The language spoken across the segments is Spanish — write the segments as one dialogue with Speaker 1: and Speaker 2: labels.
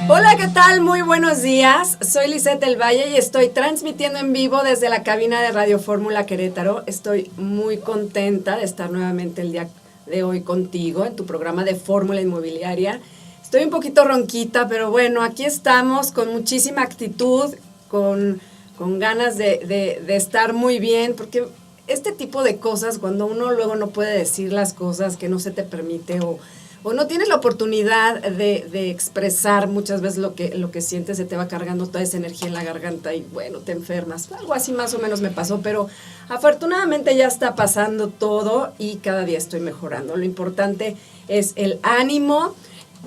Speaker 1: Hola, ¿qué tal? Muy buenos días. Soy Lisette del Valle y estoy transmitiendo en vivo desde la cabina de Radio Fórmula Querétaro. Estoy muy contenta de estar nuevamente el día de hoy contigo en tu programa de Fórmula Inmobiliaria. Estoy un poquito ronquita, pero bueno, aquí estamos con muchísima actitud, con ganas de estar muy bien, porque este tipo de cosas, cuando uno luego no puede decir las cosas que no se te permite o no tienes la oportunidad de expresar muchas veces lo que sientes, se te va cargando toda esa energía en la garganta y bueno, te enfermas. Algo así más o menos me pasó, pero afortunadamente ya está pasando todo y cada día estoy mejorando. Lo importante es el ánimo,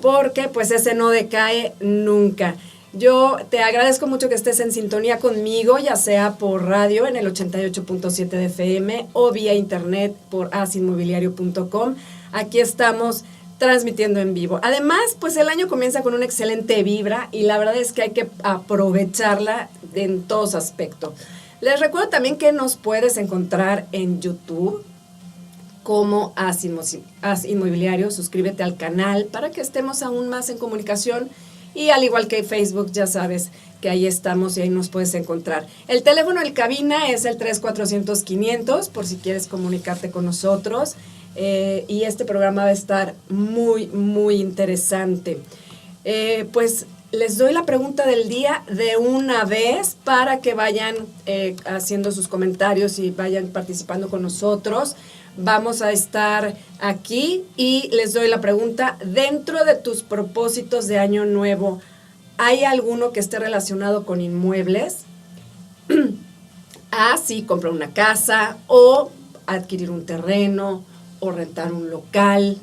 Speaker 1: porque pues ese no decae nunca. Yo te agradezco mucho que estés en sintonía conmigo, ya sea por radio en el 88.7 de FM o vía internet por asinmobiliario.com. Aquí estamos transmitiendo en vivo. Además, pues el año comienza con una excelente vibra y la verdad es que hay que aprovecharla en todos aspectos. Les recuerdo también que nos puedes encontrar en YouTube como As Inmobiliario. Suscríbete al canal para que estemos aún más en comunicación y al igual que Facebook, ya sabes que ahí estamos y ahí nos puedes encontrar. El teléfono en cabina es el 3400-500 por si quieres comunicarte con nosotros. Y este programa va a estar muy, muy interesante. Pues les doy la pregunta del día de una vez para que vayan haciendo sus comentarios y vayan participando con nosotros. Vamos a estar aquí y les doy la pregunta: dentro de tus propósitos de año nuevo, ¿hay alguno que esté relacionado con inmuebles? Sí, comprar una casa o adquirir un terreno o rentar un local,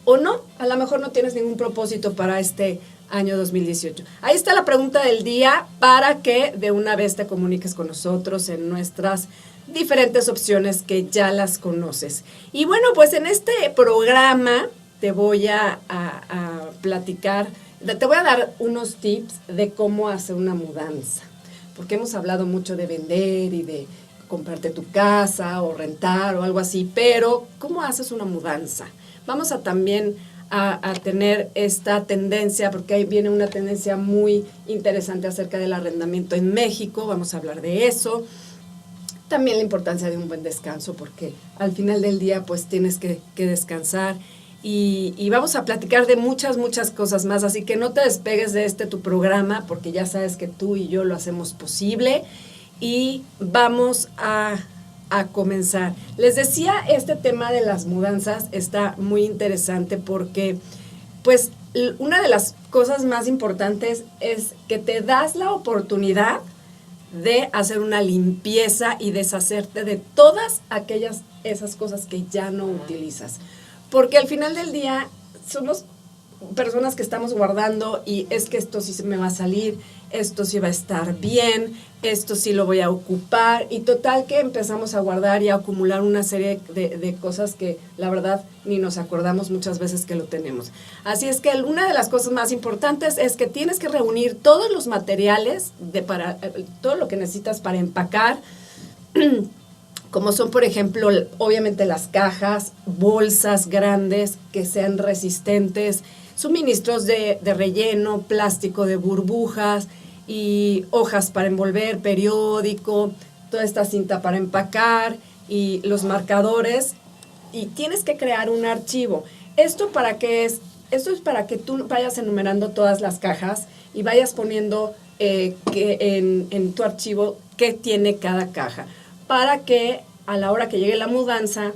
Speaker 1: o no, a lo mejor no tienes ningún propósito para este año 2018. Ahí está la pregunta del día para que de una vez te comuniques con nosotros en nuestras diferentes opciones que ya las conoces. Y bueno, pues en este programa te voy a platicar, te voy a dar unos tips de cómo hacer una mudanza, porque hemos hablado mucho de vender y de comprarte tu casa o rentar o algo así, pero ¿cómo haces una mudanza? Vamos a también a tener esta tendencia, porque ahí viene una tendencia muy interesante acerca del arrendamiento en México, vamos a hablar de eso. También la importancia de un buen descanso, porque al final del día pues tienes que descansar y vamos a platicar de muchas cosas más, así que no te despegues de tu programa, porque ya sabes que tú y yo lo hacemos posible. Y vamos a comenzar. Les decía, este tema de las mudanzas está muy interesante porque, pues, una de las cosas más importantes es que te das la oportunidad de hacer una limpieza y deshacerte de todas esas cosas que ya no utilizas. Porque al final del día somos personas que estamos guardando y es que esto sí se me va a salir, esto sí va a estar bien, esto sí lo voy a ocupar, y total que empezamos a guardar y a acumular una serie de cosas que la verdad ni nos acordamos muchas veces que lo tenemos. Así es que una de las cosas más importantes es que tienes que reunir todos los materiales para todo lo que necesitas para empacar, como son, por ejemplo, obviamente las cajas, bolsas grandes que sean resistentes, suministros de relleno, plástico de burbujas y hojas para envolver, periódico, toda esta cinta para empacar y los marcadores. Y tienes que crear un archivo. ¿Esto para qué es? Esto es para que tú vayas enumerando todas las cajas y vayas poniendo en tu archivo qué tiene cada caja, para que a la hora que llegue la mudanza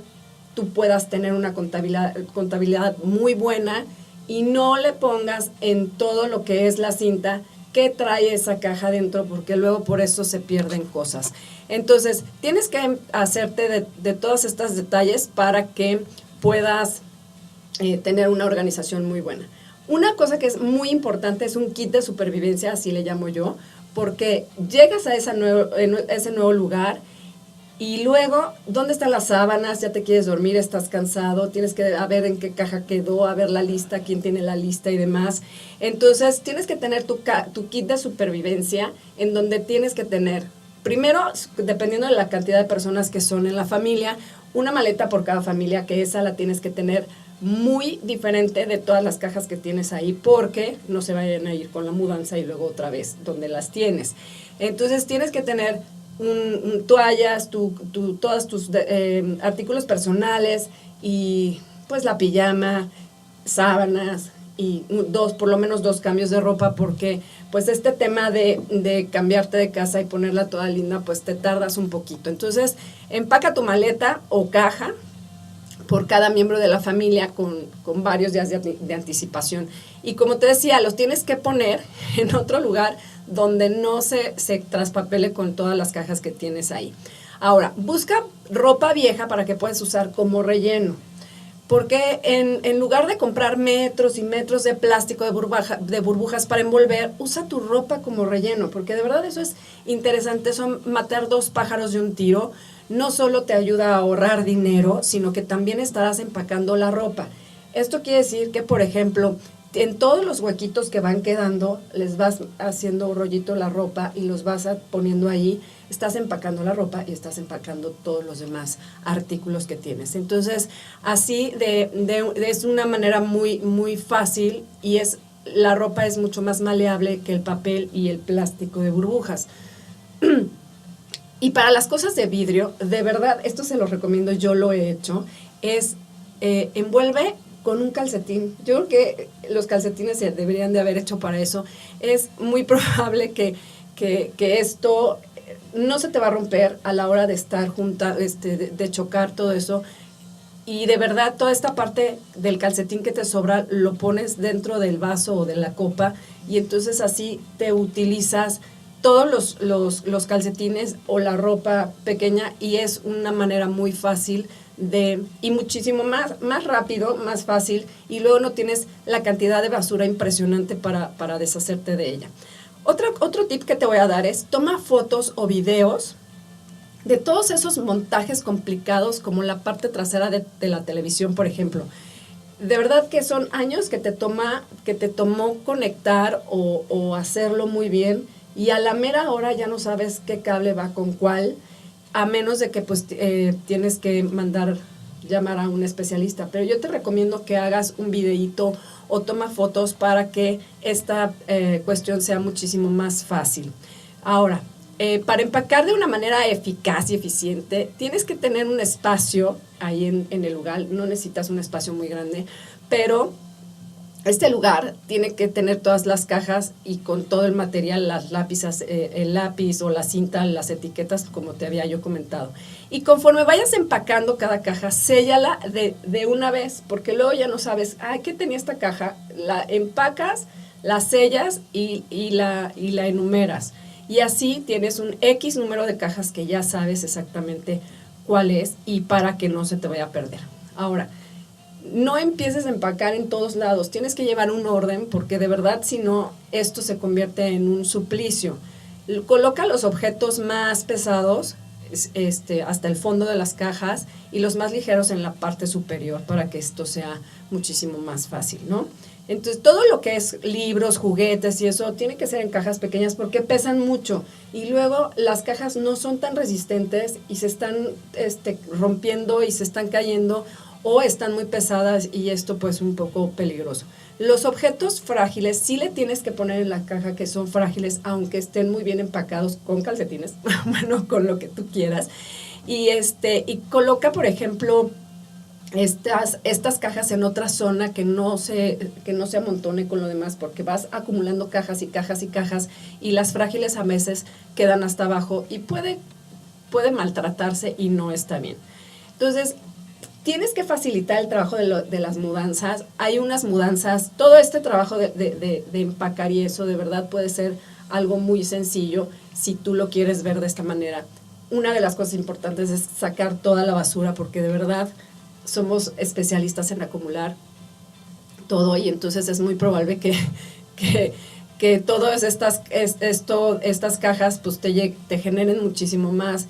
Speaker 1: tú puedas tener una contabilidad muy buena y no le pongas en todo lo que es la cinta que trae esa caja dentro, porque luego por eso se pierden cosas. Entonces, tienes que hacerte de todos estos detalles para que puedas tener una organización muy buena. Una cosa que es muy importante es un kit de supervivencia, así le llamo yo, porque llegas a ese nuevo lugar Y luego, ¿dónde están las sábanas? Ya te quieres dormir, estás cansado, tienes que ver en qué caja quedó, a ver la lista, quién tiene la lista y demás. Entonces, tienes que tener tu kit de supervivencia, en donde tienes que tener, primero, dependiendo de la cantidad de personas que son en la familia, una maleta por cada familia, que esa la tienes que tener muy diferente de todas las cajas que tienes ahí, porque no se vayan a ir con la mudanza y luego otra vez donde las tienes. Entonces, tienes que tener toallas, todos tus artículos personales y pues la pijama, sábanas y por lo menos 2 cambios de ropa, porque pues este tema de cambiarte de casa y ponerla toda linda, pues te tardas un poquito. Entonces, empaca tu maleta o caja por cada miembro de la familia con varios días de anticipación. Y como te decía, los tienes que poner en otro lugar donde no se traspapele con todas las cajas que tienes ahí. Ahora, busca ropa vieja para que puedas usar como relleno. Porque en lugar de comprar metros y metros de plástico, de burbujas para envolver, usa tu ropa como relleno, porque de verdad eso es interesante, eso matar 2 pájaros de un tiro. No solo te ayuda a ahorrar dinero, sino que también estarás empacando la ropa. Esto quiere decir que, por ejemplo, en todos los huequitos que van quedando, les vas haciendo un rollito la ropa y los vas poniendo ahí. Estás empacando la ropa y estás empacando todos los demás artículos que tienes. Entonces, así es una manera muy, muy fácil, y la ropa es mucho más maleable que el papel y el plástico de burbujas. Y para las cosas de vidrio, de verdad, esto se lo recomiendo, yo lo he hecho, es envuelve con un calcetín. Yo creo que los calcetines se deberían de haber hecho para eso. Es muy probable que esto no se te va a romper a la hora de estar junta, de chocar todo eso. Y de verdad, toda esta parte del calcetín que te sobra lo pones dentro del vaso o de la copa, y entonces así te utilizas todos los calcetines o la ropa pequeña, y es una manera muy fácil y muchísimo más rápido, más fácil, y luego no tienes la cantidad de basura impresionante para deshacerte de ella. Otro tip que te voy a dar es: toma fotos o videos de todos esos montajes complicados, como la parte trasera de la televisión, por ejemplo. De verdad que son años que te tomó conectar o hacerlo muy bien, y a la mera hora ya no sabes qué cable va con cuál, a menos de que pues tienes que llamar a un especialista. Pero yo te recomiendo que hagas un videíto o toma fotos para que esta cuestión sea muchísimo más fácil. Ahora, para empacar de una manera eficaz y eficiente, tienes que tener un espacio ahí en el lugar. No necesitas un espacio muy grande, pero este lugar tiene que tener todas las cajas y con todo el material, las lápices, el lápiz o la cinta, las etiquetas, como te había yo comentado. Y conforme vayas empacando cada caja, séllala de una vez, porque luego ya no sabes, ¿qué tenía esta caja? La empacas, la sellas y la enumeras. Y así tienes un X número de cajas que ya sabes exactamente cuál es, y para que no se te vaya a perder. Ahora, no empieces a empacar en todos lados, tienes que llevar un orden, porque de verdad, si no, esto se convierte en un suplicio. Coloca los objetos más pesados hasta el fondo de las cajas, y los más ligeros en la parte superior, para que esto sea muchísimo más fácil, ¿no? Entonces, todo lo que es libros, juguetes y eso, tiene que ser en cajas pequeñas porque pesan mucho, y luego las cajas no son tan resistentes y se están rompiendo y se están cayendo, o están muy pesadas, y esto pues un poco peligroso. Los objetos frágiles sí le tienes que poner en la caja que son frágiles, aunque estén muy bien empacados con calcetines, bueno, con lo que tú quieras. Y coloca, por ejemplo, estas cajas en otra zona que no se amontone con lo demás, porque vas acumulando cajas y cajas y cajas, y las frágiles a veces quedan hasta abajo y puede maltratarse, y no está bien. Entonces, tienes que facilitar el trabajo de las mudanzas. Hay unas mudanzas, todo este trabajo de empacar y eso de verdad puede ser algo muy sencillo si tú lo quieres ver de esta manera. Una de las cosas importantes es sacar toda la basura, porque de verdad somos especialistas en acumular todo, y entonces es muy probable que todas estas cajas pues te generen muchísimo más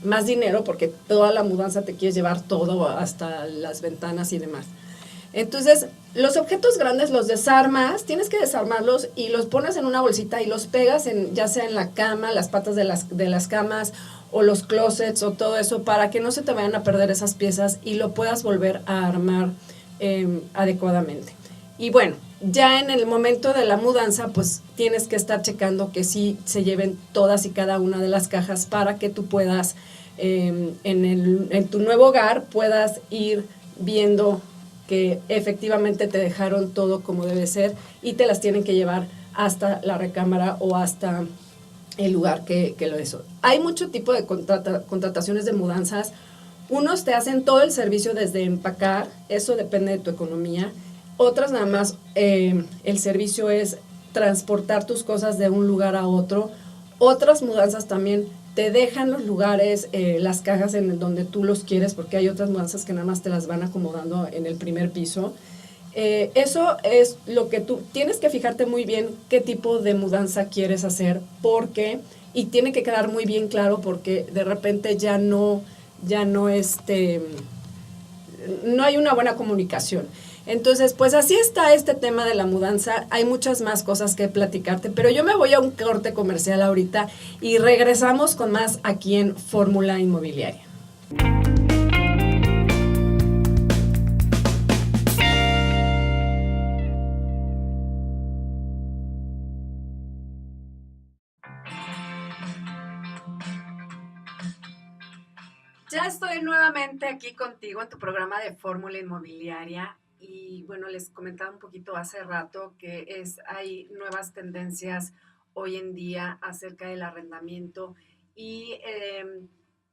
Speaker 1: más dinero, porque toda la mudanza te quieres llevar todo, hasta las ventanas y demás. Entonces, los objetos grandes los desarmas, tienes que desarmarlos y los pones en una bolsita y los pegas ya sea en la cama, las patas de las camas o los closets o todo eso, para que no se te vayan a perder esas piezas y lo puedas volver a armar adecuadamente. Y bueno, ya en el momento de la mudanza, pues tienes que estar checando que sí se lleven todas y cada una de las cajas para que tú puedas, en tu nuevo hogar, puedas ir viendo que efectivamente te dejaron todo como debe ser y te las tienen que llevar hasta la recámara o hasta el lugar que lo hizo. Hay mucho tipo de contrataciones de mudanzas. Unos te hacen todo el servicio desde empacar, eso depende de tu economía. Otras nada más, el servicio es transportar tus cosas de un lugar a otro. Otras mudanzas también te dejan los lugares, las cajas en donde tú los quieres, porque hay otras mudanzas que nada más te las van acomodando en el primer piso. Eso es lo que tú tienes que fijarte muy bien qué tipo de mudanza quieres hacer, porque, y tiene que quedar muy bien claro, porque de repente no hay una buena comunicación. Entonces, pues así está este tema de la mudanza. Hay muchas más cosas que platicarte, pero yo me voy a un corte comercial ahorita y regresamos con más aquí en Fórmula Inmobiliaria. Ya estoy nuevamente aquí contigo en tu programa de Fórmula Inmobiliaria. Y bueno, les comentaba un poquito hace rato que hay nuevas tendencias hoy en día acerca del arrendamiento y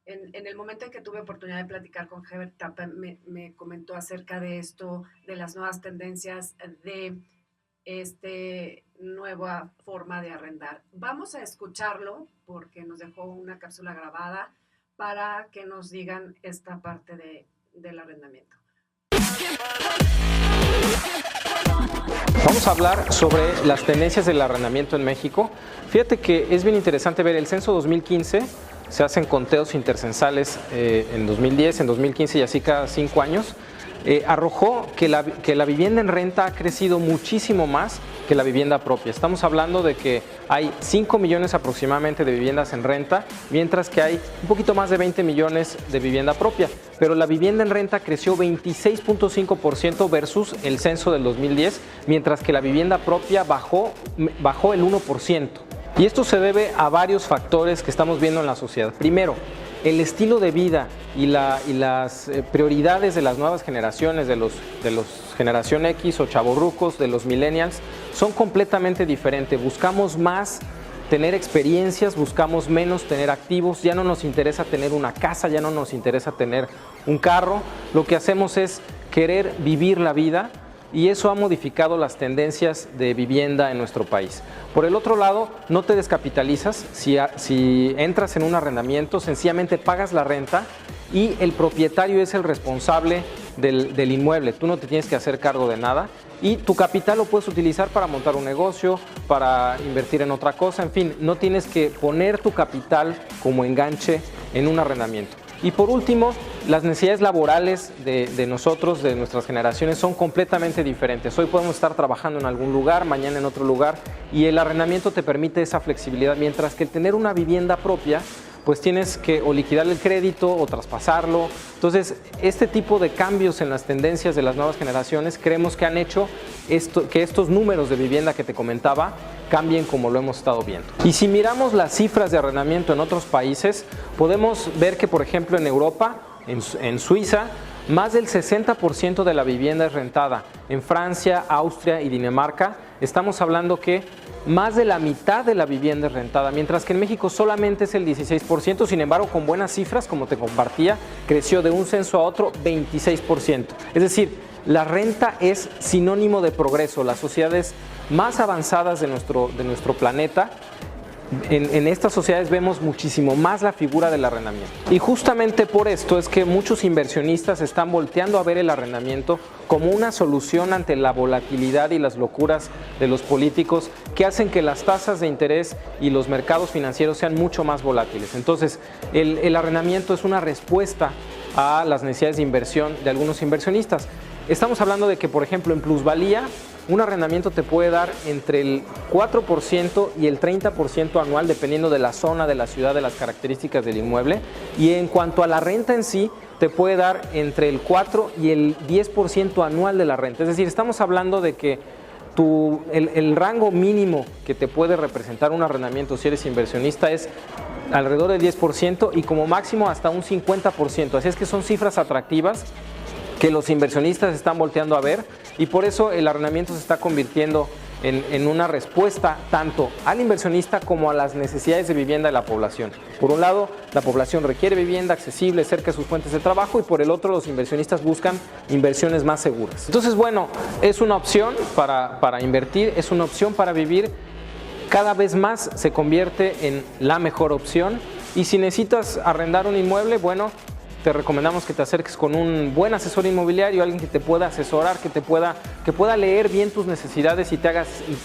Speaker 1: en el momento en que tuve oportunidad de platicar con Herbert Tapa, me comentó acerca de esto, de las nuevas tendencias de nueva forma de arrendar. Vamos a escucharlo porque nos dejó una cápsula grabada para que nos digan esta parte del arrendamiento.
Speaker 2: Vamos a hablar sobre las tendencias del arrendamiento en México. Fíjate que es bien interesante ver el censo 2015, se hacen conteos intercensales en 2010, en 2015 y así cada 5 años. Arrojó que la vivienda en renta ha crecido muchísimo más que la vivienda propia. Estamos hablando de que hay 5 millones aproximadamente de viviendas en renta, mientras que hay un poquito más de 20 millones de vivienda propia. Pero la vivienda en renta creció 26.5% versus el censo del 2010, mientras que la vivienda propia bajó el 1%. Y esto se debe a varios factores que estamos viendo en la sociedad. Primero, el estilo de vida y las prioridades de las nuevas generaciones, de los generación X o chavorrucos, de los millennials, son completamente diferentes. Buscamos más tener experiencias, buscamos menos tener activos, ya no nos interesa tener una casa, ya no nos interesa tener un carro. Lo que hacemos es querer vivir la vida y eso ha modificado las tendencias de vivienda en nuestro país. Por el otro lado, no te descapitalizas. Si entras en un arrendamiento, sencillamente pagas la renta y el propietario es el responsable del inmueble. Tú no te tienes que hacer cargo de nada y tu capital lo puedes utilizar para montar un negocio, para invertir en otra cosa, en fin, no tienes que poner tu capital como enganche en un arrendamiento. Y por último, las necesidades laborales de nosotros, de nuestras generaciones, son completamente diferentes. Hoy podemos estar trabajando en algún lugar, mañana en otro lugar, y el arrendamiento te permite esa flexibilidad, mientras que el tener una vivienda propia, pues tienes que o liquidar el crédito o traspasarlo. Entonces, este tipo de cambios en las tendencias de las nuevas generaciones creemos que han hecho que estos números de vivienda que te comentaba cambien como lo hemos estado viendo. Y si miramos las cifras de arrendamiento en otros países, podemos ver que, por ejemplo, en Europa, en Suiza, más del 60% de la vivienda es rentada. En Francia, Austria y Dinamarca, estamos hablando que más de la mitad de la vivienda es rentada, mientras que en México solamente es el 16%, sin embargo, con buenas cifras, como te compartía, creció de un censo a otro 26%. Es decir, la renta es sinónimo de progreso. Las sociedades más avanzadas de nuestro planeta en estas sociedades vemos muchísimo más la figura del arrendamiento. Y justamente por esto es que muchos inversionistas están volteando a ver el arrendamiento como una solución ante la volatilidad y las locuras de los políticos que hacen que las tasas de interés y los mercados financieros sean mucho más volátiles. Entonces, el arrendamiento es una respuesta a las necesidades de inversión de algunos inversionistas. Estamos hablando de que, por ejemplo, en plusvalía, un arrendamiento te puede dar entre el 4% y el 30% anual, dependiendo de la zona, de la ciudad, de las características del inmueble. Y en cuanto a la renta en sí, te puede dar entre el 4 y el 10% anual de la renta. Es decir, estamos hablando de que el rango mínimo que te puede representar un arrendamiento si eres inversionista es alrededor del 10% y como máximo hasta un 50%. Así es que son cifras atractivas que los inversionistas están volteando a ver y por eso el arrendamiento se está convirtiendo en una respuesta tanto al inversionista como a las necesidades de vivienda de la población. Por un lado, la población requiere vivienda accesible cerca de sus fuentes de trabajo y por el otro, los inversionistas buscan inversiones más seguras. Entonces, bueno, es una opción para invertir, es una opción para vivir. Cada vez más se convierte en la mejor opción y si necesitas arrendar un inmueble, bueno, te recomendamos que te acerques con un buen asesor inmobiliario, alguien que te pueda asesorar, que pueda leer bien tus necesidades y te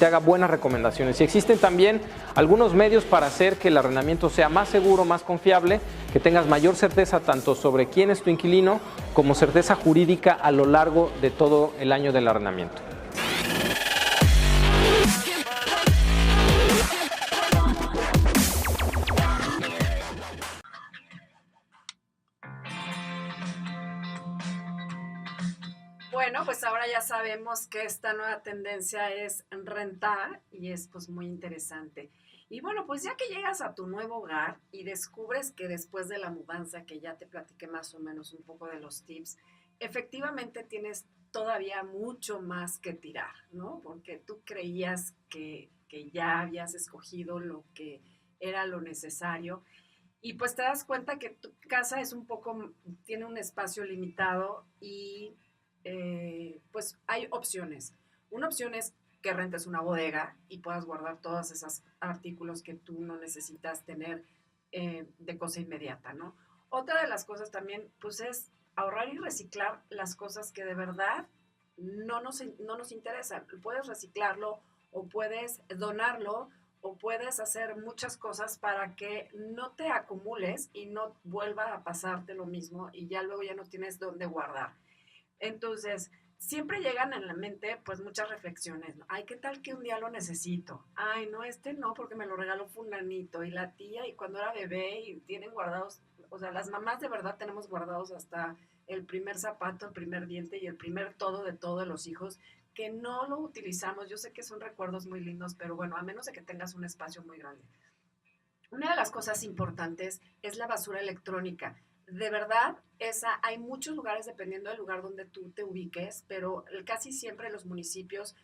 Speaker 2: haga buenas recomendaciones. Y existen también algunos medios para hacer que el arrendamiento sea más seguro, más confiable, que tengas mayor certeza tanto sobre quién es tu inquilino como certeza jurídica a lo largo de todo el año del arrendamiento.
Speaker 1: Bueno, pues ahora ya sabemos que esta nueva tendencia es rentar y es pues muy interesante. Y bueno, pues ya que llegas a tu nuevo hogar y descubres que después de la mudanza, que ya te platiqué más o menos un poco de los tips, efectivamente tienes todavía mucho más que tirar, ¿no? Porque tú creías que ya habías escogido lo que era lo necesario y pues te das cuenta que tu casa es un poco, tiene un espacio limitado y pues hay opciones. Una opción es que rentes una bodega y puedas guardar todos esos artículos que tú no necesitas tener de cosa inmediata, ¿no? Otra de las cosas también, pues es ahorrar y reciclar las cosas que de verdad no nos interesan. Puedes reciclarlo o puedes donarlo o puedes hacer muchas cosas para que no te acumules y no vuelva a pasarte lo mismo y ya luego ya no tienes dónde guardar. Entonces, siempre llegan en la mente pues muchas reflexiones, ¿no? Ay, ¿qué tal que un día lo necesito? Ay, no, este no, porque me lo regaló fulanito y la tía y cuando era bebé y tienen guardados, o sea, las mamás de verdad tenemos guardados hasta el primer zapato, el primer diente y el primer todo de todos los hijos que no lo utilizamos. Yo sé que son recuerdos muy lindos, pero bueno, a menos de que tengas un espacio muy grande. Una de las cosas importantes es la basura electrónica. De verdad, hay muchos lugares dependiendo del lugar donde tú te ubiques, pero casi siempre los municipios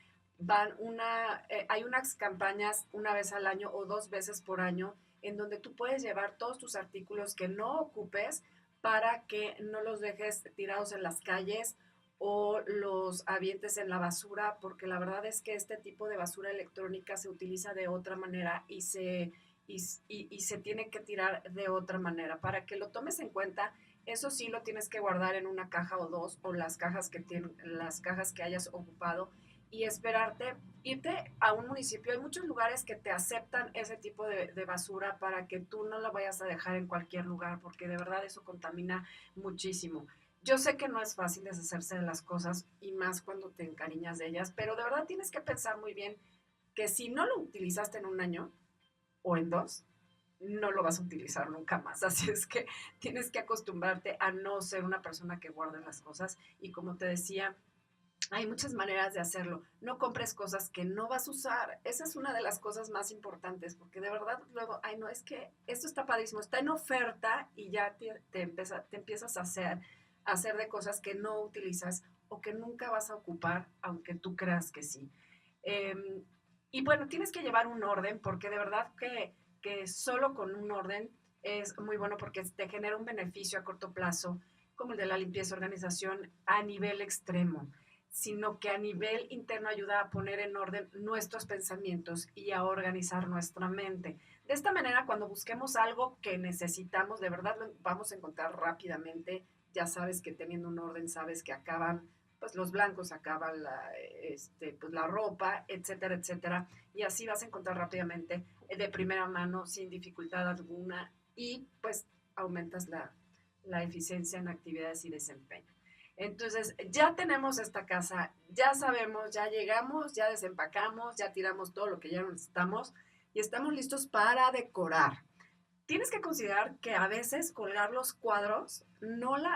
Speaker 1: hay unas campañas una vez al año o dos veces por año en donde tú puedes llevar todos tus artículos que no ocupes para que no los dejes tirados en las calles o los avientes en la basura, porque la verdad es que este tipo de basura electrónica se utiliza de otra manera y se tiene que tirar de otra manera. Para que lo tomes en cuenta, eso sí lo tienes que guardar en una caja o dos, o las cajas que hayas ocupado, y esperarte, irte a un municipio. Hay muchos lugares que te aceptan ese tipo de basura para que tú no la vayas a dejar en cualquier lugar, porque de verdad eso contamina muchísimo. Yo sé que no es fácil deshacerse de las cosas y más cuando te encariñas de ellas, pero de verdad tienes que pensar muy bien que si no lo utilizaste en un año, o en dos, no lo vas a utilizar nunca más. Así es que tienes que acostumbrarte a no ser una persona que guarde las cosas. Y como te decía, hay muchas maneras de hacerlo. No compres cosas que no vas a usar. Esa es una de las cosas más importantes, porque de verdad luego, ay no, es que esto está padrísimo, está en oferta y ya te empiezas a hacer de cosas que no utilizas o que nunca vas a ocupar, aunque tú creas que sí. Eh, y bueno, tienes que llevar un orden porque de verdad que solo con un orden es muy bueno porque te genera un beneficio a corto plazo, como el de la limpieza organización a nivel extremo. sino que a nivel interno ayuda a poner en orden nuestros pensamientos y a organizar nuestra mente. De esta manera, cuando busquemos algo que necesitamos, de verdad lo vamos a encontrar rápidamente. Ya sabes que teniendo un orden, sabes que acaban, pues los blancos acaban pues, la ropa, etcétera, etcétera. Y así vas a encontrar rápidamente de primera mano, sin dificultad alguna, y pues aumentas la eficiencia en actividades y desempeño. Entonces, ya tenemos esta casa, ya sabemos, ya llegamos, ya desempacamos, ya tiramos todo lo que ya no necesitamos y estamos listos para decorar. Tienes que considerar que a veces colgar los cuadros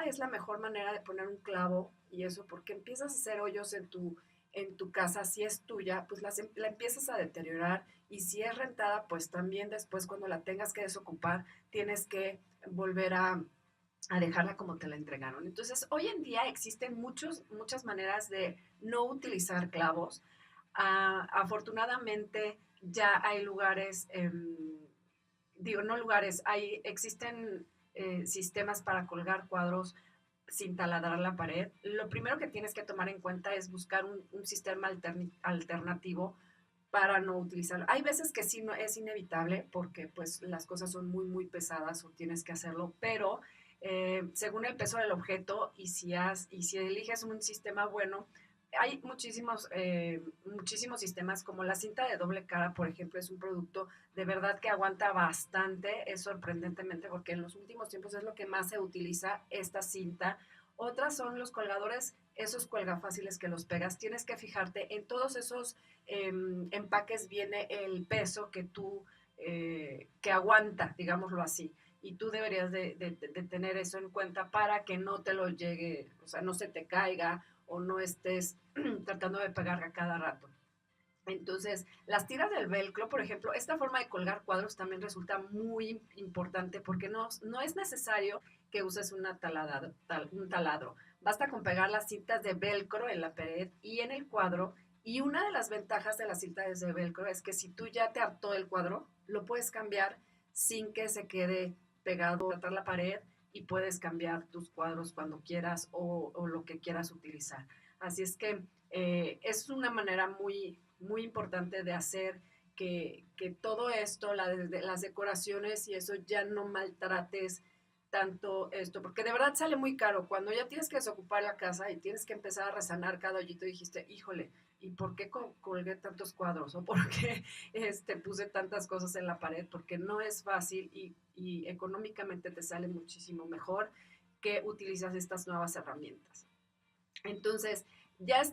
Speaker 1: es la mejor manera de poner un clavo y eso, porque empiezas a hacer hoyos en tu casa. Si es tuya, pues la empiezas a deteriorar, y si es rentada, pues también después cuando la tengas que desocupar, tienes que volver a dejarla como te la entregaron. Entonces, hoy en día existen muchas maneras de no utilizar clavos. Afortunadamente, ya hay lugares, no lugares, existen sistemas para colgar cuadros sin taladrar la pared. Lo primero que tienes que tomar en cuenta es buscar un sistema alternativo para no utilizarlo. Hay veces que sí es inevitable porque pues las cosas son muy, muy pesadas o tienes que hacerlo, pero según el peso del objeto y si eliges un sistema bueno, hay muchísimos sistemas, como la cinta de doble cara, por ejemplo, es un producto de verdad que aguanta bastante, es sorprendentemente, porque en los últimos tiempos es lo que más se utiliza, esta cinta. Otras son los colgadores, esos cuelgafáciles que los pegas. Tienes que fijarte en todos esos empaques, viene el peso que aguanta, digámoslo así. Y tú deberías de tener eso en cuenta para que no te lo llegue, o sea, no se te caiga o no estés tratando de pegar a cada rato. Entonces, las tiras del velcro, por ejemplo, esta forma de colgar cuadros también resulta muy importante porque no es necesario que uses un taladro. Basta con pegar las cintas de velcro en la pared y en el cuadro. Y una de las ventajas de las cintas de velcro es que si tú ya te hartó el cuadro, lo puedes cambiar sin que se quede pegado a la pared, y puedes cambiar tus cuadros cuando quieras o lo que quieras utilizar. Así es que es una manera muy, muy importante de hacer que todo esto, las decoraciones y eso, ya no maltrates tanto esto, porque de verdad sale muy caro. Cuando ya tienes que desocupar la casa y tienes que empezar a resanar cada hoyito, dijiste, híjole, ¿y por qué colgué tantos cuadros? ¿O por qué puse tantas cosas en la pared? Porque no es fácil y económicamente te sale muchísimo mejor que utilizas estas nuevas herramientas. Entonces, ya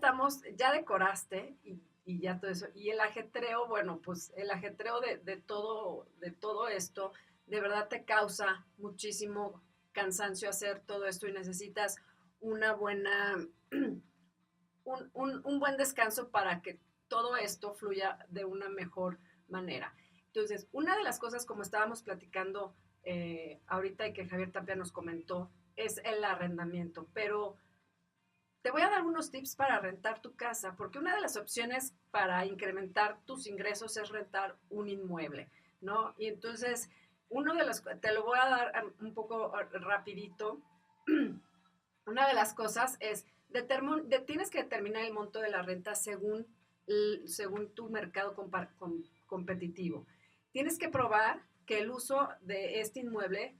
Speaker 1: decoraste y ya todo eso. Y el ajetreo, bueno, pues el ajetreo de todo esto, de verdad te causa muchísimo cansancio hacer todo esto y necesitas una buena, un buen descanso para que todo esto fluya de una mejor manera. Entonces, una de las cosas, como estábamos platicando ahorita y que Javier Tapia nos comentó, es el arrendamiento, pero te voy a dar unos tips para rentar tu casa, porque una de las opciones para incrementar tus ingresos es rentar un inmueble, ¿no? Y entonces, te lo voy a dar un poco rapidito. Una de las cosas es, tienes que determinar el monto de la renta según tu mercado competitivo. Tienes que probar que el uso de este inmueble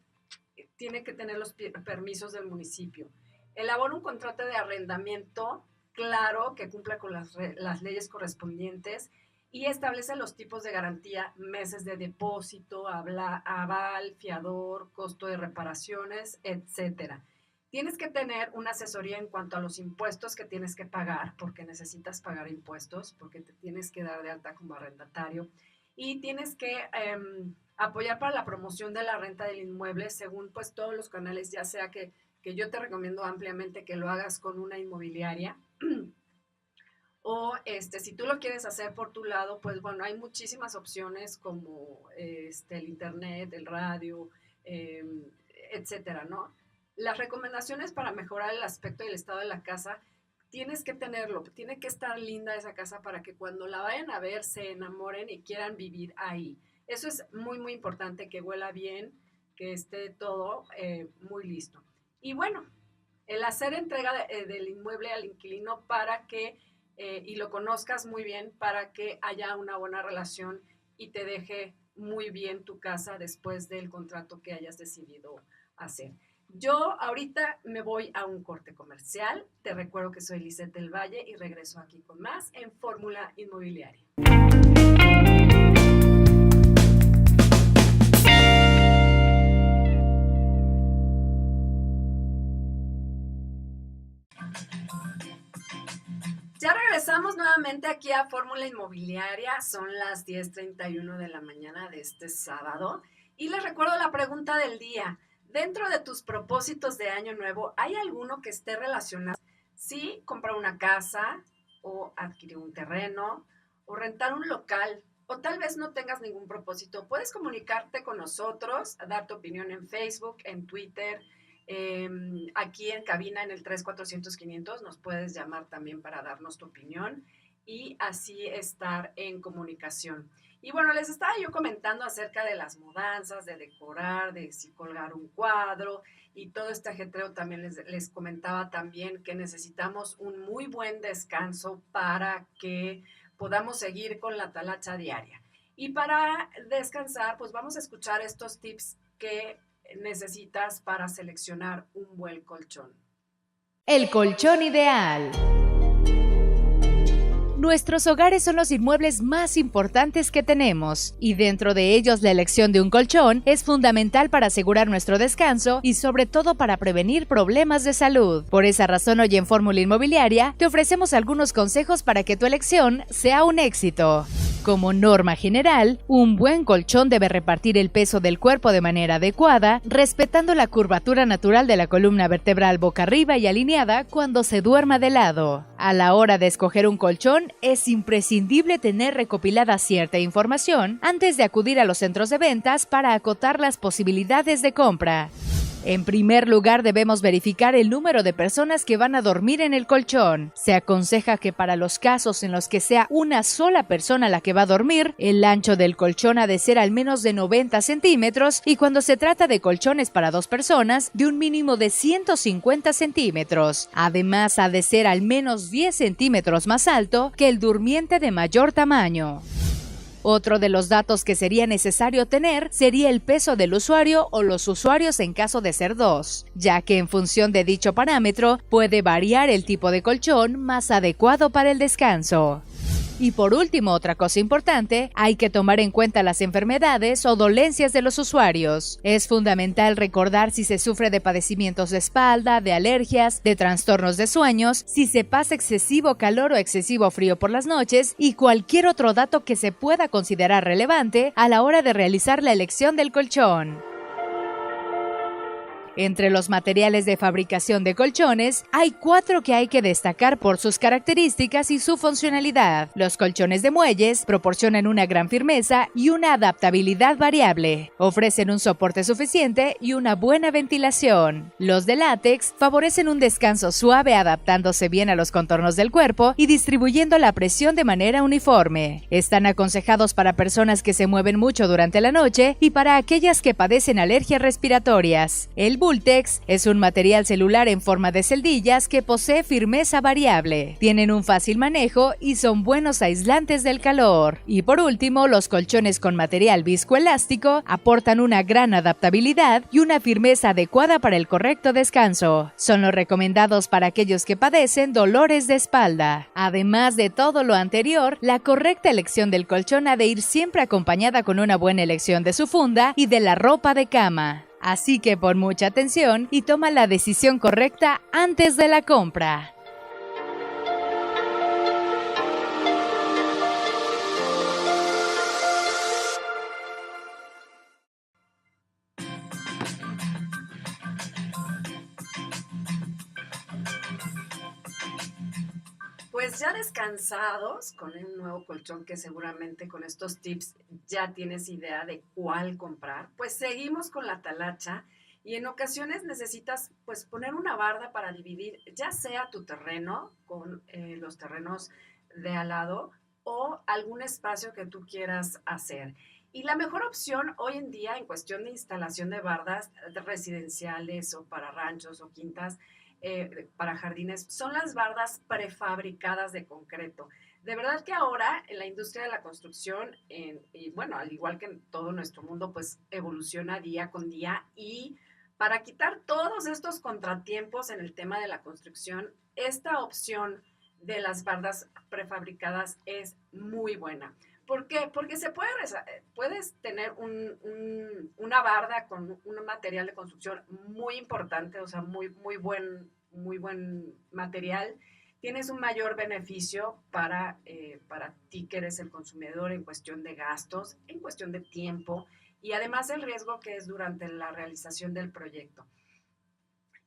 Speaker 1: tiene que tener los permisos del municipio. Elabora un contrato de arrendamiento claro que cumpla con las leyes correspondientes y establece los tipos de garantía, meses de depósito, aval, fiador, costo de reparaciones, etcétera. Tienes que tener una asesoría en cuanto a los impuestos que tienes que pagar, porque necesitas pagar impuestos, porque te tienes que dar de alta como arrendatario, y tienes que apoyar para la promoción de la renta del inmueble según pues todos los canales, ya sea que yo te recomiendo ampliamente que lo hagas con una inmobiliaria o si tú lo quieres hacer por tu lado, pues bueno, hay muchísimas opciones como el internet, el radio, etcétera, ¿no? Las recomendaciones para mejorar el aspecto y el estado de la casa, tienes que tenerlo, tiene que estar linda esa casa para que cuando la vayan a ver se enamoren y quieran vivir ahí. Eso es muy, muy importante, que huela bien, que esté todo muy listo. Y bueno, el hacer entrega del inmueble al inquilino para que, y lo conozcas muy bien, para que haya una buena relación y te deje muy bien tu casa después del contrato que hayas decidido hacer. Yo ahorita me voy a un corte comercial. Te recuerdo que soy Lisette del Valle y regreso aquí con más en Fórmula Inmobiliaria. Ya regresamos nuevamente aquí a Fórmula Inmobiliaria. Son las 10:31 de la mañana de este sábado. Y les recuerdo la pregunta del día. Dentro de tus propósitos de año nuevo, ¿hay alguno que esté relacionado? Sí, comprar una casa o adquirir un terreno o rentar un local, o tal vez no tengas ningún propósito. Puedes comunicarte con nosotros, dar tu opinión en Facebook, en Twitter, aquí en cabina en el 3-400-500 nos puedes llamar también para darnos tu opinión y así estar en comunicación. Y bueno, les estaba yo comentando acerca de las mudanzas, de decorar, de si colgar un cuadro y todo este ajetreo. También les comentaba también que necesitamos un muy buen descanso para que podamos seguir con la talacha diaria. Y para descansar, pues vamos a escuchar estos tips que necesitas para seleccionar un buen colchón.
Speaker 3: El colchón ideal. Nuestros hogares son los inmuebles más importantes que tenemos, y dentro de ellos la elección de un colchón es fundamental para asegurar nuestro descanso y sobre todo para prevenir problemas de salud. Por esa razón, hoy en Fórmula Inmobiliaria te ofrecemos algunos consejos para que tu elección sea un éxito. Como norma general, un buen colchón debe repartir el peso del cuerpo de manera adecuada, respetando la curvatura natural de la columna vertebral boca arriba y alineada cuando se duerma de lado. A la hora de escoger un colchón, es imprescindible tener recopilada cierta información antes de acudir a los centros de ventas para acotar las posibilidades de compra. En primer lugar, debemos verificar el número de personas que van a dormir en el colchón. Se aconseja que para los casos en los que sea una sola persona la que va a dormir, el ancho del colchón ha de ser al menos de 90 centímetros y cuando se trata de colchones para 2 personas, de un mínimo de 150 centímetros. Además, ha de ser al menos 10 centímetros más alto que el durmiente de mayor tamaño. Otro de los datos que sería necesario tener sería el peso del usuario o los usuarios en caso de ser 2, ya que en función de dicho parámetro puede variar el tipo de colchón más adecuado para el descanso. Y por último, otra cosa importante, hay que tomar en cuenta las enfermedades o dolencias de los usuarios. Es fundamental recordar si se sufre de padecimientos de espalda, de alergias, de trastornos de sueños, si se pasa excesivo calor o excesivo frío por las noches y cualquier otro dato que se pueda considerar relevante a la hora de realizar la elección del colchón. Entre los materiales de fabricación de colchones, hay 4 que hay que destacar por sus características y su funcionalidad. Los colchones de muelles proporcionan una gran firmeza y una adaptabilidad variable. Ofrecen un soporte suficiente y una buena ventilación. Los de látex favorecen un descanso suave adaptándose bien a los contornos del cuerpo y distribuyendo la presión de manera uniforme. Están aconsejados para personas que se mueven mucho durante la noche y para aquellas que padecen alergias respiratorias. El Bultex es un material celular en forma de celdillas que posee firmeza variable. Tienen un fácil manejo y son buenos aislantes del calor. Y por último, los colchones con material viscoelástico aportan una gran adaptabilidad y una firmeza adecuada para el correcto descanso. Son los recomendados para aquellos que padecen dolores de espalda. Además de todo lo anterior, la correcta elección del colchón ha de ir siempre acompañada con una buena elección de su funda y de la ropa de cama. Así que pon mucha atención y toma la decisión correcta antes de la compra.
Speaker 1: Pues ya descansados con un nuevo colchón que seguramente con estos tips ya tienes idea de cuál comprar, pues seguimos con la talacha y en ocasiones necesitas pues poner una barda para dividir ya sea tu terreno con los terrenos de al lado o algún espacio que tú quieras hacer. Y la mejor opción hoy en día en cuestión de instalación de bardas residenciales o para ranchos o quintas para jardines son las bardas prefabricadas de concreto. De verdad que ahora en la industria de la construcción, y bueno, al igual que en todo nuestro mundo, pues evoluciona día con día, y para quitar todos estos contratiempos en el tema de la construcción, esta opción de las bardas prefabricadas es muy buena. ¿Por qué? Porque puedes tener una barda con un material de construcción muy importante, o sea, muy buen material. Tienes un mayor beneficio para ti que eres el consumidor en cuestión de gastos, en cuestión de tiempo y además el riesgo que es durante la realización del proyecto.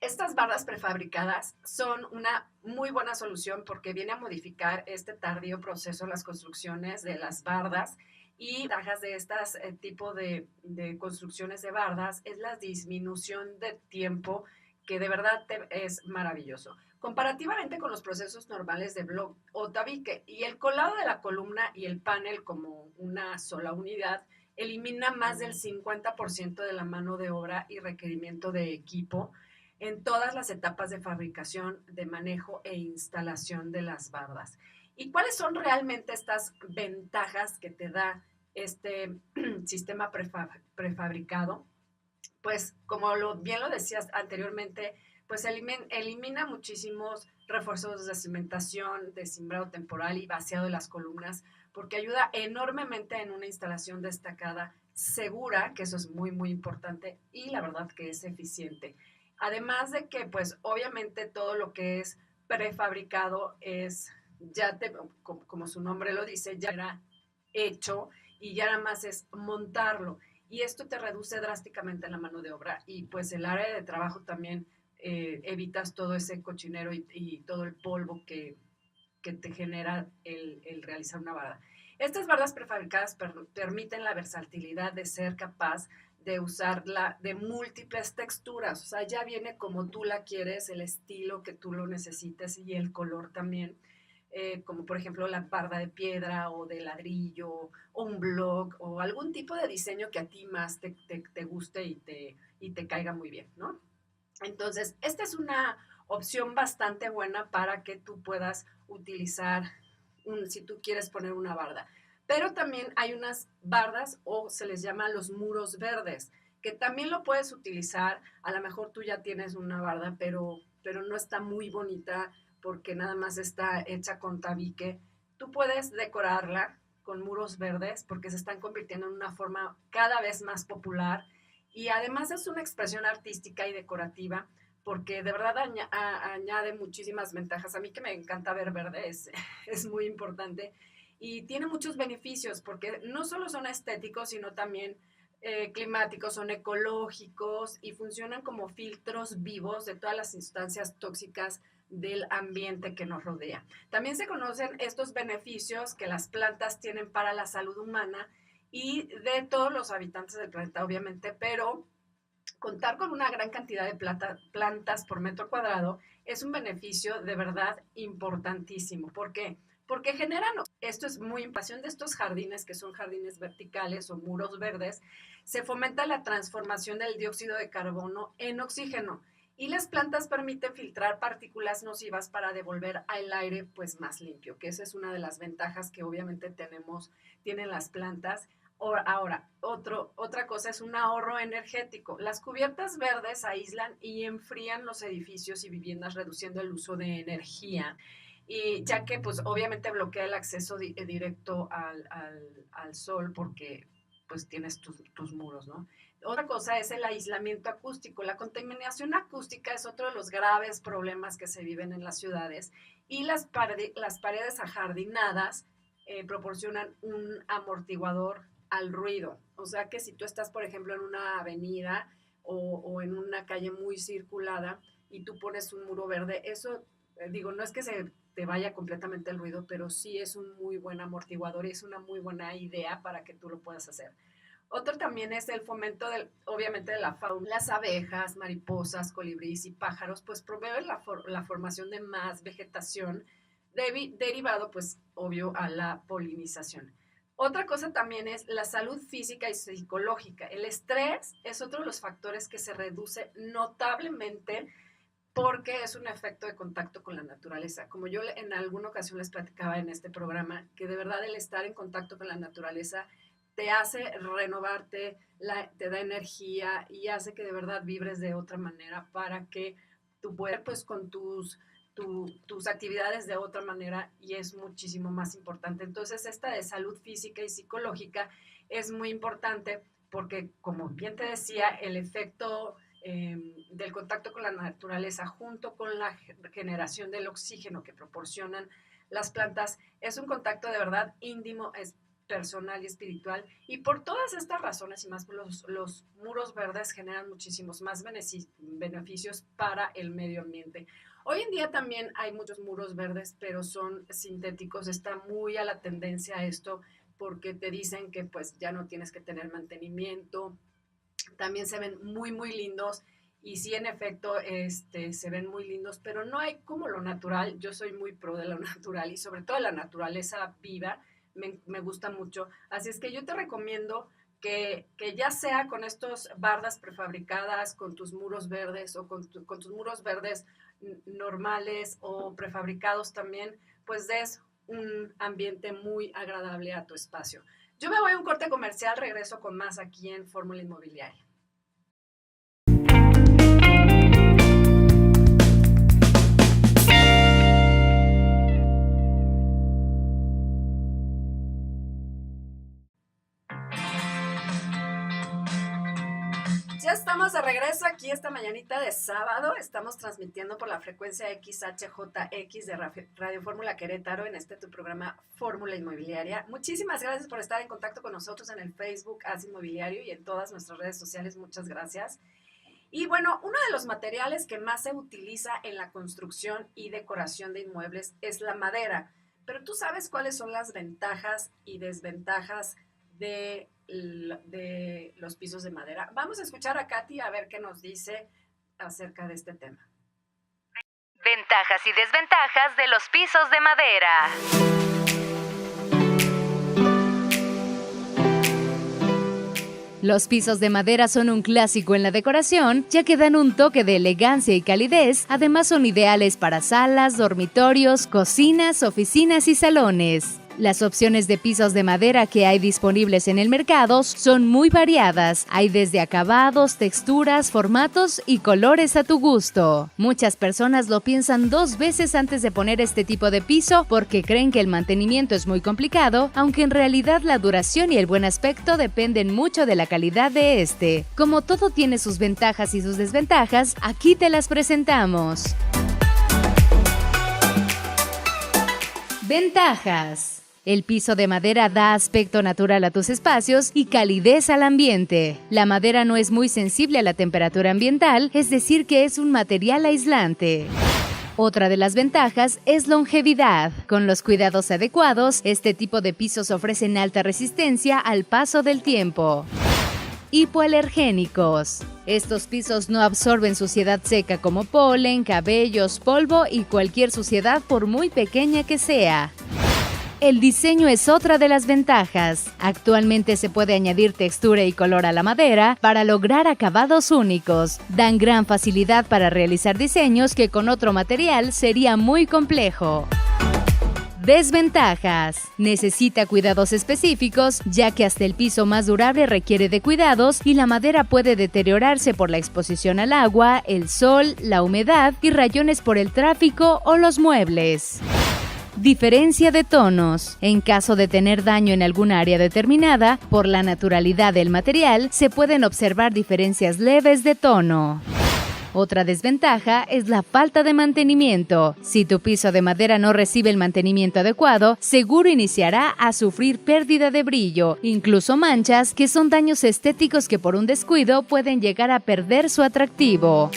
Speaker 1: Estas bardas prefabricadas son una muy buena solución porque viene a modificar este tardío proceso en las construcciones de las bardas, y ventajas de estas tipo de construcciones de bardas es la disminución de tiempo, que de verdad es maravilloso. Comparativamente con los procesos normales de block o tabique, y el colado de la columna y el panel como una sola unidad elimina más del 50% de la mano de obra y requerimiento de equipo en todas las etapas de fabricación, de manejo e instalación de las bardas. ¿Y cuáles son realmente estas ventajas que te da este sistema prefabricado? Pues como bien lo decías anteriormente, pues elimina muchísimos refuerzos de cimentación, de cimbrado temporal y vaciado de las columnas, porque ayuda enormemente en una instalación destacada, segura, que eso es muy, muy importante, y la verdad que es eficiente. Además de que, pues, obviamente todo lo que es prefabricado es, como su nombre lo dice, ya era hecho y ya nada más es montarlo. Y esto te reduce drásticamente la mano de obra y pues el área de trabajo también evitas todo ese cochinero y todo el polvo que te genera el realizar una barda. Estas bardas prefabricadas permiten la versatilidad de ser capaz de usarla de múltiples texturas, o sea, ya viene como tú la quieres, el estilo que tú lo necesites y el color también, como por ejemplo la barda de piedra o de ladrillo o un block o algún tipo de diseño que a ti más te guste y te caiga muy bien, ¿no? Entonces, esta es una opción bastante buena para que tú puedas utilizar si tú quieres poner una barda. Pero también hay unas bardas, o se les llama los muros verdes, que también lo puedes utilizar. A lo mejor tú ya tienes una barda, pero no está muy bonita porque nada más está hecha con tabique. Tú puedes decorarla con muros verdes porque se están convirtiendo en una forma cada vez más popular, y además es una expresión artística y decorativa porque de verdad añade muchísimas ventajas. A mí que me encanta ver verde, es muy importante y tiene muchos beneficios porque no solo son estéticos, sino también climáticos, son ecológicos y funcionan como filtros vivos de todas las sustancias tóxicas del ambiente que nos rodea. También se conocen estos beneficios que las plantas tienen para la salud humana y de todos los habitantes del planeta, obviamente, pero contar con una gran cantidad de plantas por metro cuadrado es un beneficio de verdad importantísimo. ¿Por qué? Porque generan, esto es muy importante, de estos jardines que son jardines verticales o muros verdes, se fomenta la transformación del dióxido de carbono en oxígeno, y las plantas permiten filtrar partículas nocivas para devolver al aire pues más limpio, que esa es una de las ventajas que obviamente tienen las plantas. Ahora, otra cosa es un ahorro energético. Las cubiertas verdes aíslan y enfrían los edificios y viviendas, reduciendo el uso de energía, y ya que pues obviamente bloquea el acceso directo al sol porque pues tienes tus muros, ¿no? Otra cosa es el aislamiento acústico. La contaminación acústica es otro de los graves problemas que se viven en las ciudades, y las paredes ajardinadas proporcionan un amortiguador al ruido. O sea que si tú estás, por ejemplo, en una avenida o en una calle muy circulada y tú pones un muro verde, eso, no es que se te vaya completamente el ruido, pero sí es un muy buen amortiguador y es una muy buena idea para que tú lo puedas hacer. Otro también es el fomento, obviamente, de la fauna. Las abejas, mariposas, colibríes y pájaros, pues promueven la formación de más vegetación derivado, pues, obvio, a la polinización. Otra cosa también es la salud física y psicológica. El estrés es otro de los factores que se reduce notablemente porque es un efecto de contacto con la naturaleza. Como yo en alguna ocasión les platicaba en este programa, que de verdad el estar en contacto con la naturaleza te hace renovarte, te da energía y hace que de verdad vibres de otra manera para que tú puedas, pues, con tus actividades de otra manera, y es muchísimo más importante. Entonces, esta de salud física y psicológica es muy importante porque, como bien te decía, el efecto del contacto con la naturaleza junto con la generación del oxígeno que proporcionan las plantas es un contacto de verdad íntimo, es personal y espiritual, y por todas estas razones y más, los muros verdes generan muchísimos más beneficios para el medio ambiente. Hoy en día también hay muchos muros verdes, pero son sintéticos. Está muy a la tendencia esto porque te dicen que pues ya no tienes que tener mantenimiento. También se ven muy, muy lindos y sí, en efecto, se ven muy lindos, pero no hay como lo natural. Yo soy muy pro de lo natural y sobre todo de la naturaleza viva. Me gusta mucho. Así es que yo te recomiendo que ya sea con estos bardas prefabricadas, con tus muros verdes o con tus muros verdes normales o prefabricados también, pues des un ambiente muy agradable a tu espacio. Yo me voy a un corte comercial, regreso con más aquí en Fórmula Inmobiliaria. Ya estamos de regreso aquí esta mañanita de sábado. Estamos transmitiendo por la frecuencia XHJX de Radio Fórmula Querétaro en tu programa Fórmula Inmobiliaria. Muchísimas gracias por estar en contacto con nosotros en el Facebook AS Inmobiliario y en todas nuestras redes sociales. Muchas gracias. Y bueno, uno de los materiales que más se utiliza en la construcción y decoración de inmuebles es la madera. Pero ¿tú sabes cuáles son las ventajas y desventajas de los pisos de madera? Vamos a escuchar a Katy a ver qué nos dice acerca de este tema.
Speaker 3: Ventajas y desventajas de los pisos de madera. Los pisos de madera son un clásico en la decoración, ya que dan un toque de elegancia y calidez. Además, son ideales para salas, dormitorios, cocinas, oficinas y salones. Las opciones de pisos de madera que hay disponibles en el mercado son muy variadas. Hay desde acabados, texturas, formatos y colores a tu gusto. Muchas personas lo piensan 2 veces antes de poner este tipo de piso porque creen que el mantenimiento es muy complicado, aunque en realidad la duración y el buen aspecto dependen mucho de la calidad de este. Como todo tiene sus ventajas y sus desventajas, aquí te las presentamos. Ventajas. El piso de madera da aspecto natural a tus espacios y calidez al ambiente. La madera no es muy sensible a la temperatura ambiental, es decir que es un material aislante. Otra de las ventajas es longevidad. Con los cuidados adecuados, este tipo de pisos ofrecen alta resistencia al paso del tiempo. Hipoalergénicos. Estos pisos no absorben suciedad seca como polen, cabellos, polvo y cualquier suciedad por muy pequeña que sea. El diseño es otra de las ventajas. Actualmente se puede añadir textura y color a la madera para lograr acabados únicos. Dan gran facilidad para realizar diseños que con otro material sería muy complejo. Desventajas. Necesita cuidados específicos, ya que hasta el piso más durable requiere de cuidados y la madera puede deteriorarse por la exposición al agua, el sol, la humedad y rayones por el tráfico o los muebles. Diferencia de tonos. En caso de tener daño en alguna área determinada, por la naturalidad del material, se pueden observar diferencias leves de tono. Otra desventaja es la falta de mantenimiento. Si tu piso de madera no recibe el mantenimiento adecuado, seguro iniciará a sufrir pérdida de brillo, incluso manchas, que son daños estéticos que por un descuido pueden llegar a perder su atractivo.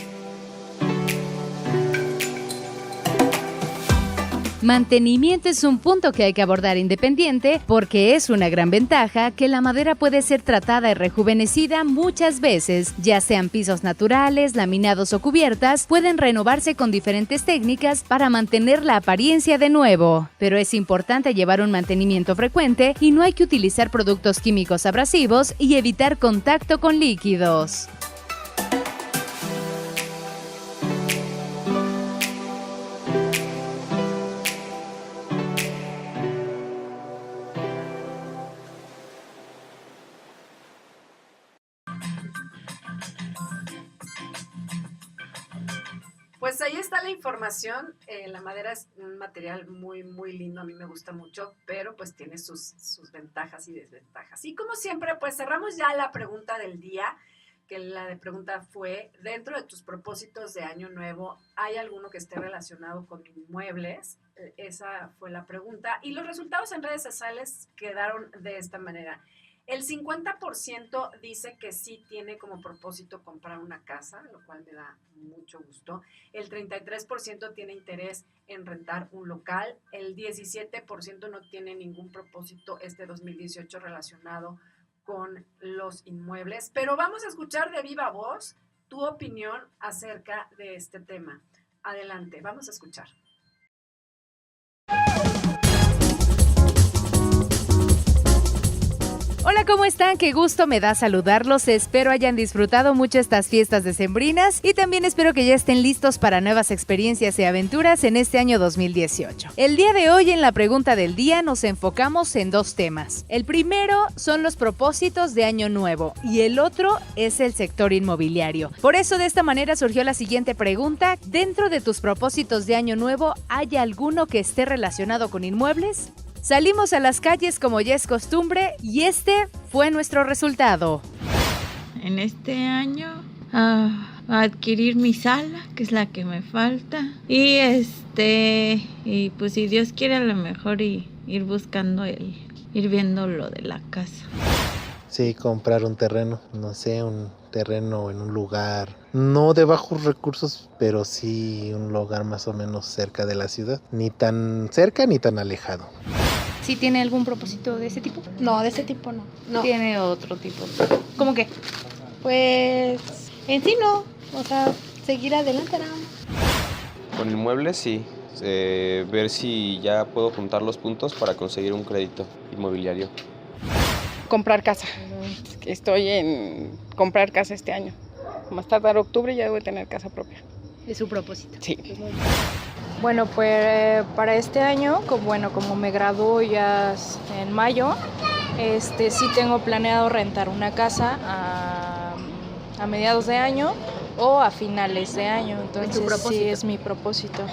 Speaker 3: Mantenimiento es un punto que hay que abordar independiente porque es una gran ventaja que la madera puede ser tratada y rejuvenecida muchas veces, ya sean pisos naturales, laminados o cubiertas, pueden renovarse con diferentes técnicas para mantener la apariencia de nuevo. Pero es importante llevar un mantenimiento frecuente y no hay que utilizar productos químicos abrasivos y evitar contacto con líquidos.
Speaker 1: Pues ahí está la información. La madera es un material muy, muy lindo. A mí me gusta mucho, pero pues tiene sus ventajas y desventajas. Y como siempre, pues cerramos ya la pregunta del día, que la de pregunta fue, dentro de tus propósitos de año nuevo, ¿hay alguno que esté relacionado con inmuebles? Esa fue la pregunta. Y los resultados en redes sociales quedaron de esta manera. El 50% dice que sí tiene como propósito comprar una casa, lo cual me da mucho gusto. El 33% tiene interés en rentar un local. El 17% no tiene ningún propósito este 2018 relacionado con los inmuebles. Pero vamos a escuchar de viva voz tu opinión acerca de este tema. Adelante, vamos a escuchar.
Speaker 3: Hola, ¿cómo están? Qué gusto me da saludarlos. Espero hayan disfrutado mucho estas fiestas decembrinas y también espero que ya estén listos para nuevas experiencias y aventuras en este año 2018. El día de hoy en la pregunta del día nos enfocamos en dos temas. El primero son los propósitos de año nuevo y el otro es el sector inmobiliario. Por eso de esta manera surgió la siguiente pregunta. ¿Dentro de tus propósitos de año nuevo hay alguno que esté relacionado con inmuebles? Salimos a las calles como ya es costumbre y este fue nuestro resultado.
Speaker 4: En este año adquirir mi sala, que es la que me falta, y pues si Dios quiere a lo mejor ir buscando ir viendo lo de la casa.
Speaker 5: Sí, comprar un terreno, no sé, un terreno en un lugar, no de bajos recursos, pero sí un lugar más o menos cerca de la ciudad, ni tan cerca ni tan alejado.
Speaker 6: ¿Sí tiene algún propósito de ese tipo?
Speaker 7: No, de ese tipo no.
Speaker 6: Tiene otro tipo.
Speaker 7: ¿Cómo qué? Pues en sí no, o sea, seguir adelante nada más.
Speaker 8: Con inmuebles sí, ver si ya puedo juntar los puntos para conseguir un crédito inmobiliario.
Speaker 9: Comprar casa. Estoy en comprar casa este año. Más tardar octubre ya debo tener casa propia.
Speaker 6: ¿Es su propósito?
Speaker 9: Sí.
Speaker 10: Bueno, pues para este año, como me gradúo ya en mayo, sí tengo planeado rentar una casa a mediados de año o a finales de año. Entonces sí es mi propósito.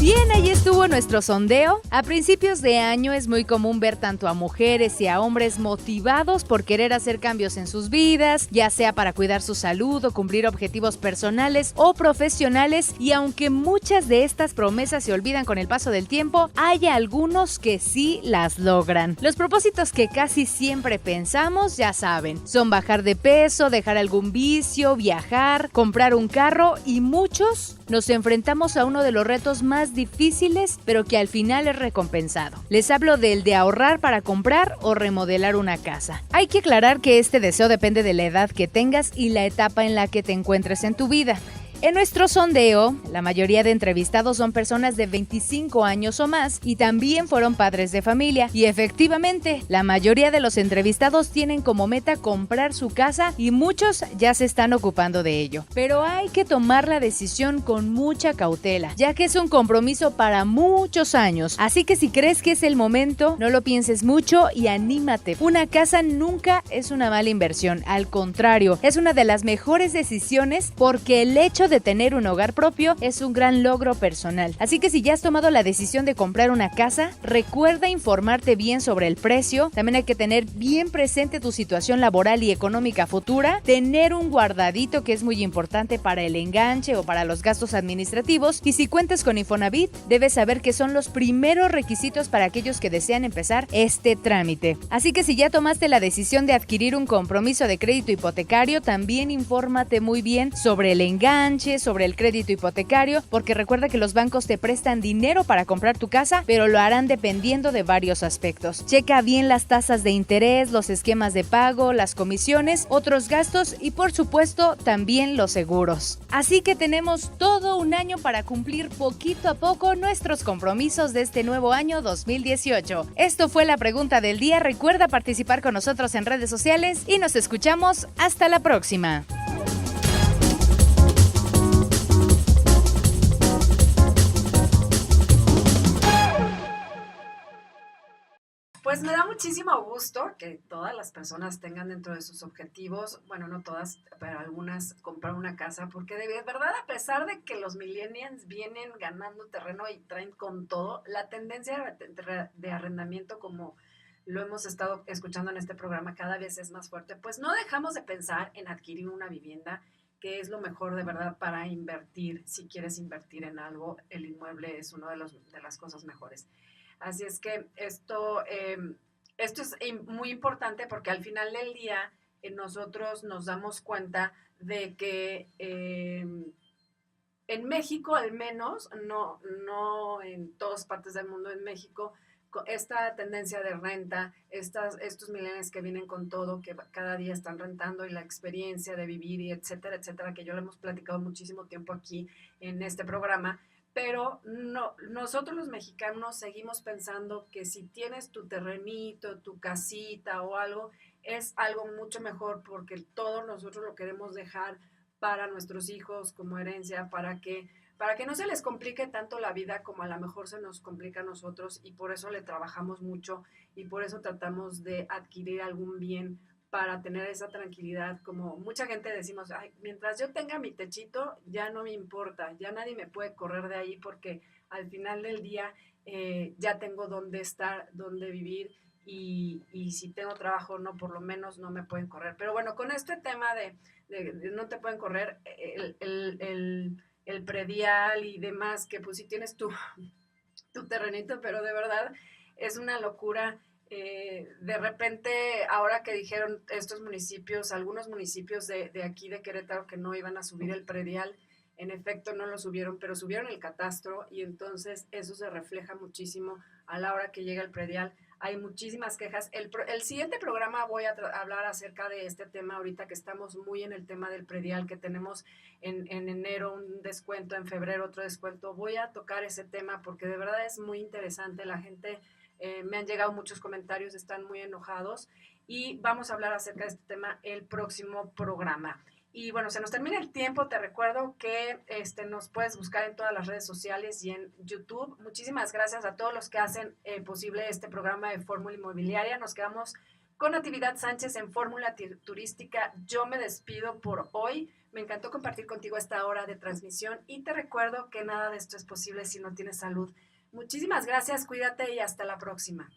Speaker 3: Bien, ahí estuvo nuestro sondeo. A principios de año es muy común ver tanto a mujeres y a hombres motivados por querer hacer cambios en sus vidas, ya sea para cuidar su salud o cumplir objetivos personales o profesionales, y aunque muchas de estas promesas se olvidan con el paso del tiempo, hay algunos que sí las logran. Los propósitos que casi siempre pensamos, ya saben, son bajar de peso, dejar algún vicio, viajar, comprar un carro, y muchos nos enfrentamos a uno de los retos más difíciles, pero que al final es recompensado. Les hablo del de ahorrar para comprar o remodelar una casa. Hay que aclarar que este deseo depende de la edad que tengas y la etapa en la que te encuentres en tu vida. En nuestro sondeo, la mayoría de entrevistados son personas de 25 años o más y también fueron padres de familia. Y efectivamente, la mayoría de los entrevistados tienen como meta comprar su casa y muchos ya se están ocupando de ello. Pero hay que tomar la decisión con mucha cautela, ya que es un compromiso para muchos años. Así que si crees que es el momento, no lo pienses mucho y anímate. Una casa nunca es una mala inversión, al contrario, es una de las mejores decisiones porque el hecho de tener un hogar propio es un gran logro personal. Así que si ya has tomado la decisión de comprar una casa, recuerda informarte bien sobre el precio. También hay que tener bien presente tu situación laboral y económica futura, tener un guardadito que es muy importante para el enganche o para los gastos administrativos, y si cuentas con Infonavit, debes saber que son los primeros requisitos para aquellos que desean empezar este trámite. Así que si ya tomaste la decisión de adquirir un compromiso de crédito hipotecario, también infórmate muy bien sobre el enganche, sobre el crédito hipotecario, porque recuerda que los bancos te prestan dinero para comprar tu casa, pero lo harán dependiendo de varios aspectos. Checa bien las tasas de interés, los esquemas de pago, las comisiones, otros gastos y por supuesto también los seguros. Así que tenemos todo un año para cumplir poquito a poco nuestros compromisos de este nuevo año 2018. Esto fue la pregunta del día. Recuerda participar con nosotros en redes sociales y nos escuchamos hasta la próxima.
Speaker 1: Pues me da muchísimo gusto que todas las personas tengan dentro de sus objetivos, bueno, no todas, pero algunas, comprar una casa, porque de verdad, a pesar de que los millennials vienen ganando terreno y traen con todo, la tendencia de arrendamiento, como lo hemos estado escuchando en este programa, cada vez es más fuerte, pues no dejamos de pensar en adquirir una vivienda, que es lo mejor de verdad para invertir. Si quieres invertir en algo, el inmueble es una de las cosas mejores. Así es que esto es muy importante porque al final del día nosotros nos damos cuenta de que en México al menos, no en todas partes del mundo, en México, esta tendencia de renta, estos millennials que vienen con todo, que cada día están rentando y la experiencia de vivir y etcétera, etcétera, que yo lo hemos platicado muchísimo tiempo aquí en este programa, pero no, nosotros los mexicanos seguimos pensando que si tienes tu terrenito, tu casita o algo, es algo mucho mejor porque todos nosotros lo queremos dejar para nuestros hijos como herencia, para que no se les complique tanto la vida como a lo mejor se nos complica a nosotros, y por eso le trabajamos mucho y por eso tratamos de adquirir algún bien para tener esa tranquilidad. Como mucha gente decimos, ay, mientras yo tenga mi techito, ya no me importa, ya nadie me puede correr de ahí porque al final del día ya tengo dónde estar, dónde vivir, y si tengo trabajo no, por lo menos no me pueden correr. Pero bueno, con este tema de no te pueden correr, el predial y demás, que pues si tienes tu terrenito, pero de verdad es una locura. De repente, ahora que dijeron estos municipios, algunos municipios de aquí de Querétaro, que no iban a subir el predial, en efecto no lo subieron, pero subieron el catastro, y entonces eso se refleja muchísimo a la hora que llega el predial. Hay muchísimas quejas. El siguiente programa voy a hablar acerca de este tema, ahorita que estamos muy en el tema del predial, que tenemos en enero un descuento, en febrero otro descuento. Voy a tocar ese tema porque de verdad es muy interesante. La gente, me han llegado muchos comentarios, están muy enojados, y vamos a hablar acerca de este tema el próximo programa. Y bueno, se nos termina el tiempo. Te recuerdo que nos puedes buscar en todas las redes sociales y en YouTube. Muchísimas gracias a todos los que hacen posible este programa de Fórmula Inmobiliaria. Nos quedamos con Natividad Sánchez en Fórmula Turística. Yo me despido por hoy. Me encantó compartir contigo esta hora de transmisión, y te recuerdo que nada de esto es posible si no tienes salud. Muchísimas gracias, cuídate y hasta la próxima.